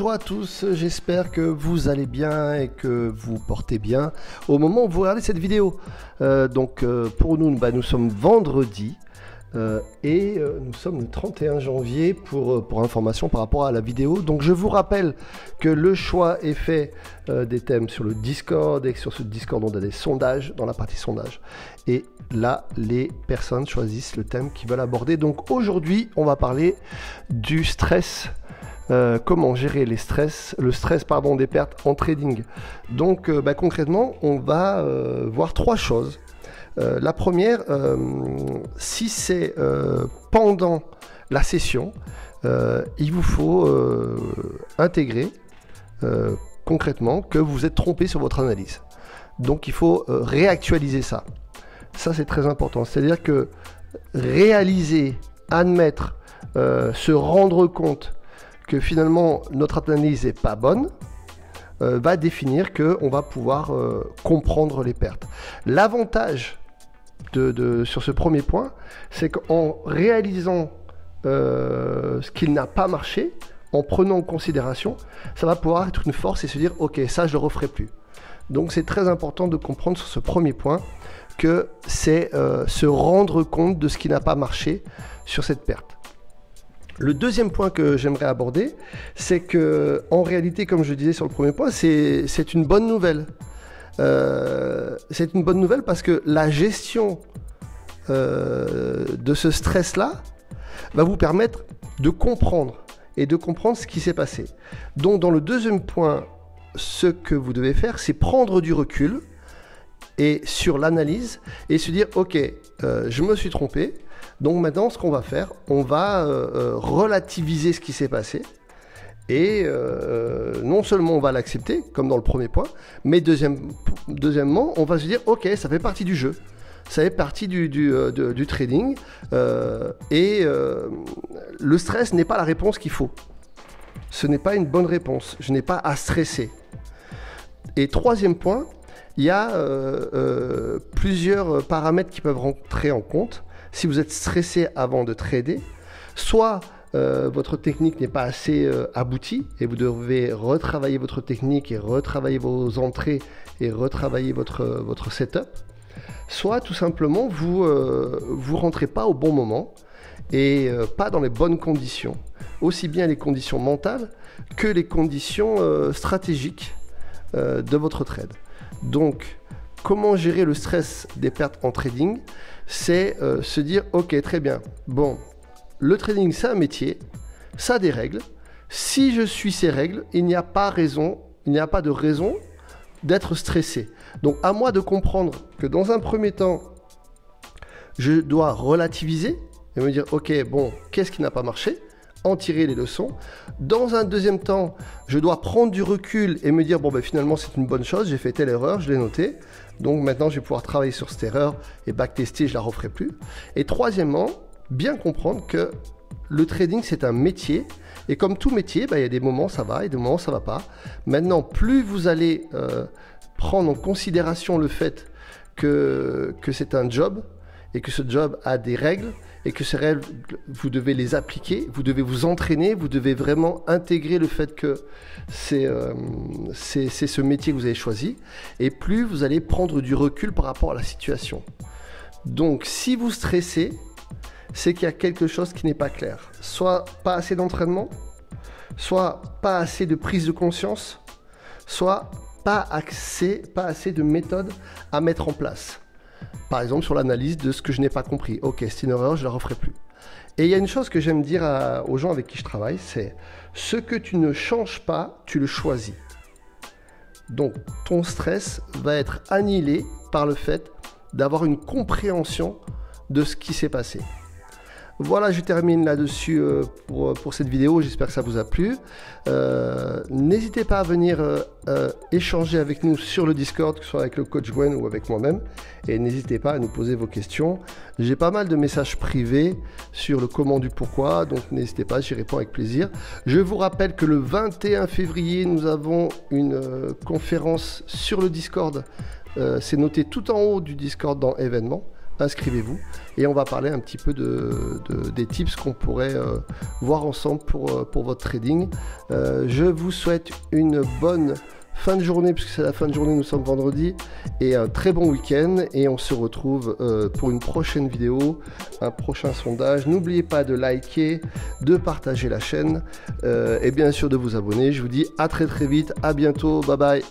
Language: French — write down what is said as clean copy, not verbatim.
Bonjour à tous, j'espère que vous allez bien et que vous portez bien au moment où vous regardez cette vidéo. Pour nous, nous sommes vendredi et nous sommes le 31 janvier pour information par rapport à la vidéo. Donc je vous rappelle que le choix est fait des thèmes sur le Discord et que sur ce Discord on a des sondages dans la partie sondage. Et là, les personnes choisissent le thème qu'ils veulent aborder. Donc aujourd'hui, on va parler du stress. Comment gérer le stress des pertes en trading. Donc concrètement, on va voir trois choses. La première, si c'est pendant la session, il vous faut intégrer concrètement que vous êtes trompé sur votre analyse. Donc il faut réactualiser ça. Ça c'est très important. C'est-à-dire que réaliser, admettre, se rendre compte que finalement notre analyse n'est pas bonne, va définir qu'on va pouvoir comprendre les pertes. L'avantage sur ce premier point, c'est qu'en réalisant ce qu'il n'a pas marché, en prenant en considération, ça va pouvoir être une force et se dire ok, ça je le referai plus. Donc c'est très important de comprendre sur ce premier point que c'est se rendre compte de ce qui n'a pas marché sur cette perte. Le deuxième point que j'aimerais aborder, c'est que en réalité, comme je disais sur le premier point, c'est une bonne nouvelle. C'est une bonne nouvelle parce que la gestion de ce stress-là va vous permettre de comprendre et de comprendre ce qui s'est passé. Donc dans le deuxième point, ce que vous devez faire, c'est prendre du recul et sur l'analyse et se dire ok, je me suis trompé. Donc maintenant, ce qu'on va faire, on va relativiser ce qui s'est passé et non seulement on va l'accepter, comme dans le premier point, mais deuxièmement, on va se dire, ok, ça fait partie du jeu, ça fait partie du trading et le stress n'est pas la réponse qu'il faut. Ce n'est pas une bonne réponse, je n'ai pas à stresser. Et troisième point, il y a plusieurs paramètres qui peuvent rentrer en compte. Si vous êtes stressé avant de trader, soit votre technique n'est pas assez aboutie et vous devez retravailler votre technique et retravailler vos entrées et retravailler votre setup, soit tout simplement vous rentrez pas au bon moment et pas dans les bonnes conditions, aussi bien les conditions mentales que les conditions stratégiques de votre trade. Donc comment gérer le stress des pertes en trading? C'est se dire, ok, très bien, bon, le trading, c'est un métier, ça a des règles. Si je suis ces règles, il n'y a pas de raison d'être stressé. Donc, à moi de comprendre que dans un premier temps, je dois relativiser et me dire, ok, bon, qu'est-ce qui n'a pas marché? En tirer les leçons. Dans un deuxième temps, je dois prendre du recul et me dire, bon, finalement, c'est une bonne chose, j'ai fait telle erreur, je l'ai noté. Donc maintenant, je vais pouvoir travailler sur cette erreur et backtester, je la referai plus. Et troisièmement, bien comprendre que le trading, c'est un métier. Et comme tout métier, il y a des moments ça va et des moments ça va pas. Maintenant, plus vous allez prendre en considération le fait que c'est un job et que ce job a des règles et que ces règles, vous devez les appliquer, vous devez vous entraîner, vous devez vraiment intégrer le fait que c'est ce métier que vous avez choisi, et plus vous allez prendre du recul par rapport à la situation. Donc si vous stressez, c'est qu'il y a quelque chose qui n'est pas clair. Soit pas assez d'entraînement, soit pas assez de prise de conscience, soit pas assez de méthodes à mettre en place. Par exemple, sur l'analyse de ce que je n'ai pas compris. Ok, c'est une erreur, je ne la referai plus. Et il y a une chose que j'aime dire aux gens avec qui je travaille, c'est ce que tu ne changes pas, tu le choisis. Donc, ton stress va être annihilé par le fait d'avoir une compréhension de ce qui s'est passé. Voilà, je termine là-dessus pour cette vidéo. J'espère que ça vous a plu. N'hésitez pas à venir échanger avec nous sur le Discord, que ce soit avec le coach Gwen ou avec moi-même. Et n'hésitez pas à nous poser vos questions. J'ai pas mal de messages privés sur le comment du pourquoi, donc n'hésitez pas, j'y réponds avec plaisir. Je vous rappelle que le 21 février, nous avons une conférence sur le Discord. C'est noté tout en haut du Discord dans événements. inscrivez-vous et on va parler un petit peu des tips qu'on pourrait voir ensemble pour votre trading. Je vous souhaite une bonne fin de journée, puisque c'est la fin de journée, nous sommes vendredi, et un très bon week-end, et on se retrouve pour une prochaine vidéo, un prochain sondage. N'oubliez pas de liker, de partager la chaîne, et bien sûr de vous abonner. Je vous dis à très vite, à bientôt, bye bye.